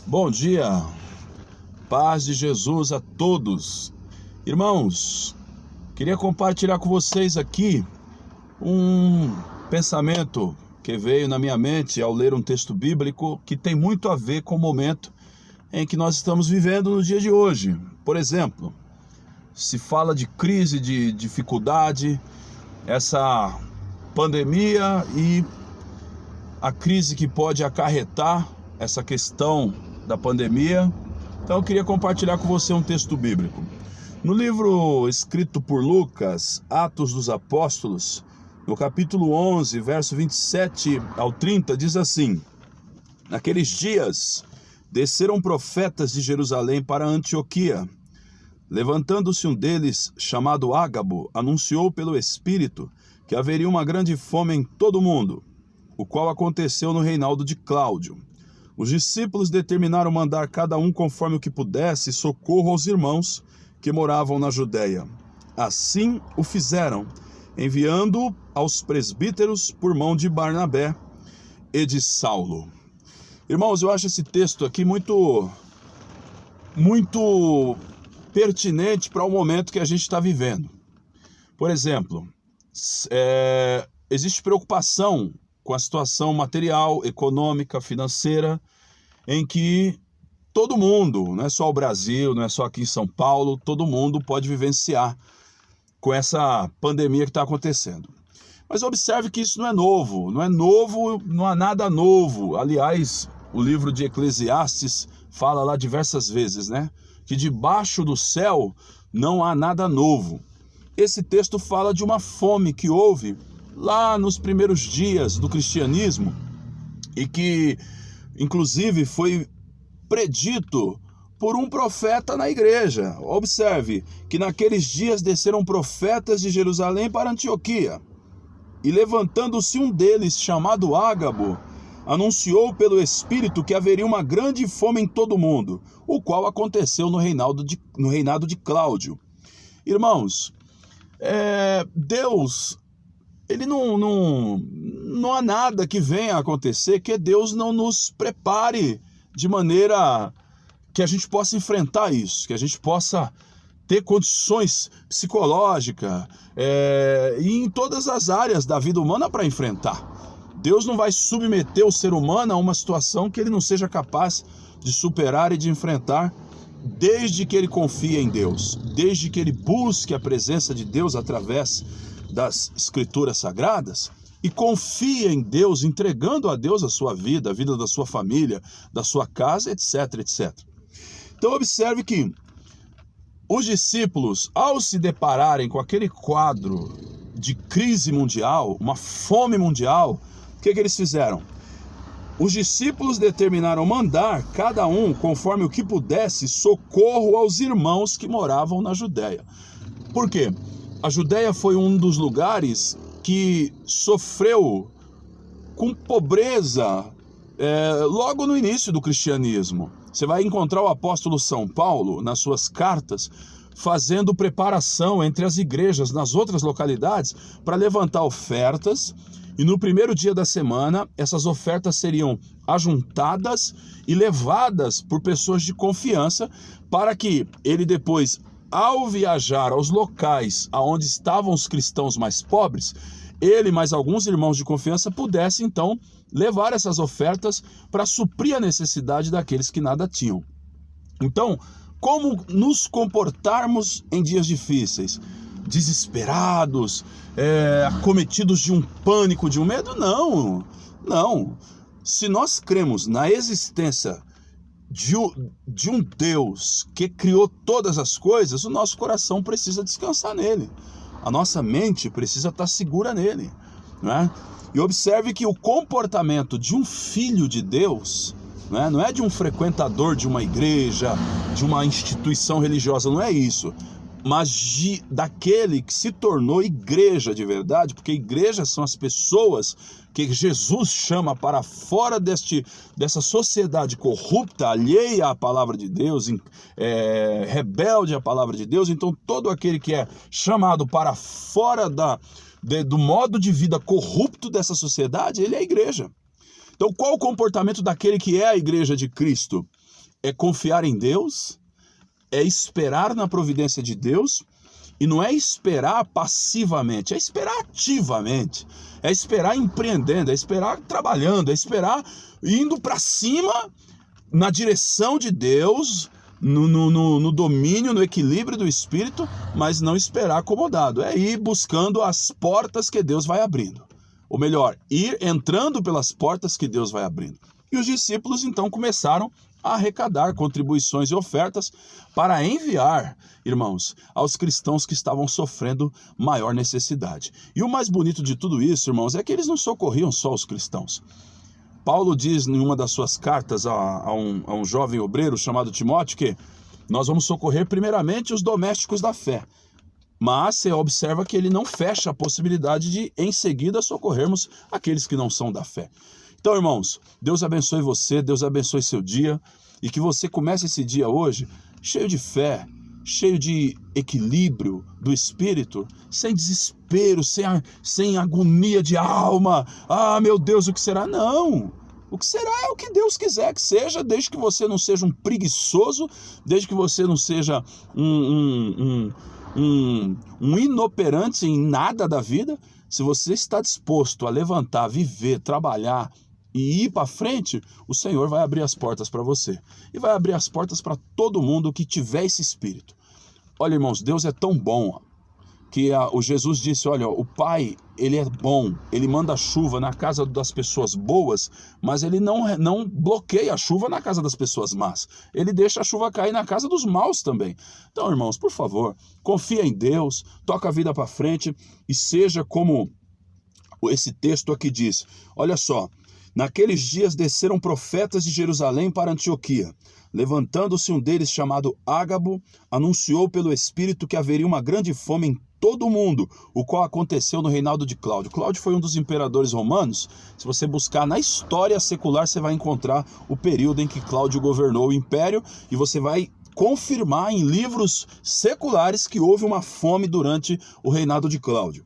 Bom dia, paz de Jesus a todos. Irmãos, queria compartilhar com vocês aqui um pensamento que veio na minha mente ao ler um texto bíblico que tem muito a ver com o momento em que nós estamos vivendo no dia de hoje. Por exemplo, se fala de crise, de dificuldade, essa pandemia e a crise que pode acarretar essa questão da pandemia. Então eu queria compartilhar com você um texto bíblico. No livro escrito por Lucas, Atos dos Apóstolos, no capítulo 11, verso 27 ao 30, diz assim: Naqueles dias desceram profetas de Jerusalém para Antioquia. Levantando-se um deles, chamado Ágabo, anunciou pelo Espírito que haveria uma grande fome em todo o mundo, o qual aconteceu no reinado de Cláudio. Os discípulos determinaram mandar cada um conforme o que pudesse socorro aos irmãos que moravam na Judéia. Assim o fizeram, enviando aos presbíteros por mão de Barnabé e de Saulo. Irmãos, eu acho esse texto aqui muito pertinente para o momento que a gente está vivendo. Por exemplo, existe preocupação com a situação material, econômica, financeira, em que todo mundo, não é só o Brasil, não é só aqui em São Paulo, todo mundo pode vivenciar com essa pandemia que está acontecendo. Mas observe que isso não é novo, não há nada novo. Aliás, o livro de Eclesiastes fala lá diversas vezes, né? Que debaixo do céu não há nada novo. Esse texto fala de uma fome que houve lá nos primeiros dias do cristianismo e que, inclusive, foi predito por um profeta na igreja. Observe que naqueles dias desceram profetas de Jerusalém para Antioquia, e levantando-se um deles, chamado Ágabo, anunciou pelo Espírito que haveria uma grande fome em todo o mundo, o qual aconteceu no reinado de Cláudio. Irmãos, Deus, ele não há nada que venha a acontecer que Deus não nos prepare de maneira que a gente possa enfrentar isso, que a gente possa ter condições psicológicas e em todas as áreas da vida humana para enfrentar. Deus não vai submeter o ser humano a uma situação que ele não seja capaz de superar e de enfrentar, desde que ele confie em Deus, desde que ele busque a presença de Deus através das Escrituras Sagradas e confie em Deus, entregando a Deus a sua vida, a vida da sua família, da sua casa, etc, etc. Então observe que os discípulos, ao se depararem com aquele quadro de crise mundial, uma fome mundial, o que eles fizeram? Os discípulos determinaram mandar, cada um, conforme o que pudesse, socorro aos irmãos que moravam na Judéia. Por quê? A Judéia foi um dos lugares que sofreu com pobreza logo no início do cristianismo. Você vai encontrar o apóstolo São Paulo, nas suas cartas, fazendo preparação entre as igrejas nas outras localidades para levantar ofertas. E no primeiro dia da semana, essas ofertas seriam ajuntadas e levadas por pessoas de confiança para que ele depois, ao viajar aos locais onde estavam os cristãos mais pobres, ele mais alguns irmãos de confiança pudessem então levar essas ofertas para suprir a necessidade daqueles que nada tinham. Então, como nos comportarmos em dias difíceis? Desesperados, acometidos de um pânico, de um medo? Não. Se nós cremos na existência de um Deus que criou todas as coisas, o nosso coração precisa descansar nele. A nossa mente precisa estar segura nele, né? E observe que o comportamento de um filho de Deus, né, não é de um frequentador de uma igreja, de uma instituição religiosa, não é isso, mas daquele que se tornou igreja de verdade, porque igrejas são as pessoas que Jesus chama para fora dessa sociedade corrupta, alheia à palavra de Deus, rebelde à palavra de Deus. Então todo aquele que é chamado para fora do modo de vida corrupto dessa sociedade, ele é a igreja. Então qual o comportamento daquele que é a igreja de Cristo? é confiar em Deus, é esperar na providência de Deus, e não é esperar passivamente, é esperar ativamente, é esperar empreendendo, é esperar trabalhando, é esperar indo para cima na direção de Deus, no domínio, no equilíbrio do Espírito, mas não esperar acomodado, é ir buscando as portas que Deus vai abrindo. Ou melhor, ir entrando pelas portas que Deus vai abrindo. E os discípulos então começaram a arrecadar contribuições e ofertas para enviar, irmãos, aos cristãos que estavam sofrendo maior necessidade. E o mais bonito de tudo isso, irmãos, é que eles não socorriam só os cristãos. Paulo diz em uma das suas cartas a um jovem obreiro chamado Timóteo que nós vamos socorrer primeiramente os domésticos da fé. Mas você observa que ele não fecha a possibilidade de, em seguida, socorrermos aqueles que não são da fé. Então, irmãos, Deus abençoe você, Deus abençoe seu dia, e que você comece esse dia hoje cheio de fé, cheio de equilíbrio do Espírito, sem desespero, sem agonia de alma. Ah, meu Deus, o que será? Não! O que será é o que Deus quiser que seja, desde que você não seja um preguiçoso, desde que você não seja um inoperante em nada da vida. Se você está disposto a levantar, viver, trabalhar e ir para frente, o Senhor vai abrir as portas para você. E vai abrir as portas para todo mundo que tiver esse espírito. Olha, irmãos, Deus é tão bom que o Jesus disse, olha, o Pai, ele é bom, ele manda chuva na casa das pessoas boas, mas ele não bloqueia a chuva na casa das pessoas más. Ele deixa a chuva cair na casa dos maus também. Então, irmãos, por favor, confia em Deus, toca a vida para frente e seja como esse texto aqui diz. Olha só, naqueles dias desceram profetas de Jerusalém para Antioquia. Levantando-se um deles chamado Ágabo, anunciou pelo Espírito que haveria uma grande fome em todo o mundo, o qual aconteceu no reinado de Cláudio. Cláudio foi um dos imperadores romanos. Se você buscar na história secular, você vai encontrar o período em que Cláudio governou o império, e você vai confirmar em livros seculares que houve uma fome durante o reinado de Cláudio.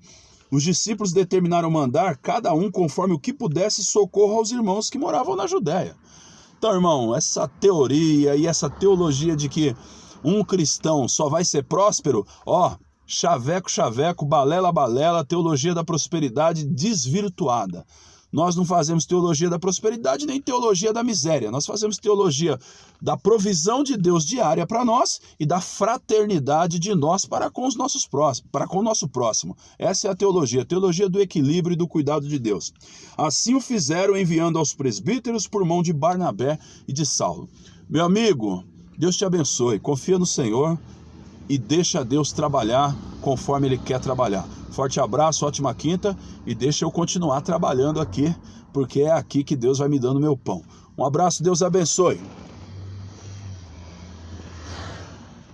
Os discípulos determinaram mandar, cada um conforme o que pudesse, socorro aos irmãos que moravam na Judéia. Então, irmão, essa teoria e essa teologia de que um cristão só vai ser próspero, chaveco, chaveco, balela, balela, teologia da prosperidade desvirtuada. Nós não fazemos teologia da prosperidade nem teologia da miséria. Nós fazemos teologia da provisão de Deus diária para nós e da fraternidade de nós para com os nossos próximos, para com o nosso próximo. Essa é a teologia do equilíbrio e do cuidado de Deus. Assim o fizeram, enviando aos presbíteros por mão de Barnabé e de Saulo. Meu amigo, Deus te abençoe. Confia no Senhor e deixa Deus trabalhar conforme Ele quer trabalhar. Forte abraço, ótima quinta, e deixa eu continuar trabalhando aqui, porque é aqui que Deus vai me dando meu pão. Um abraço, Deus abençoe.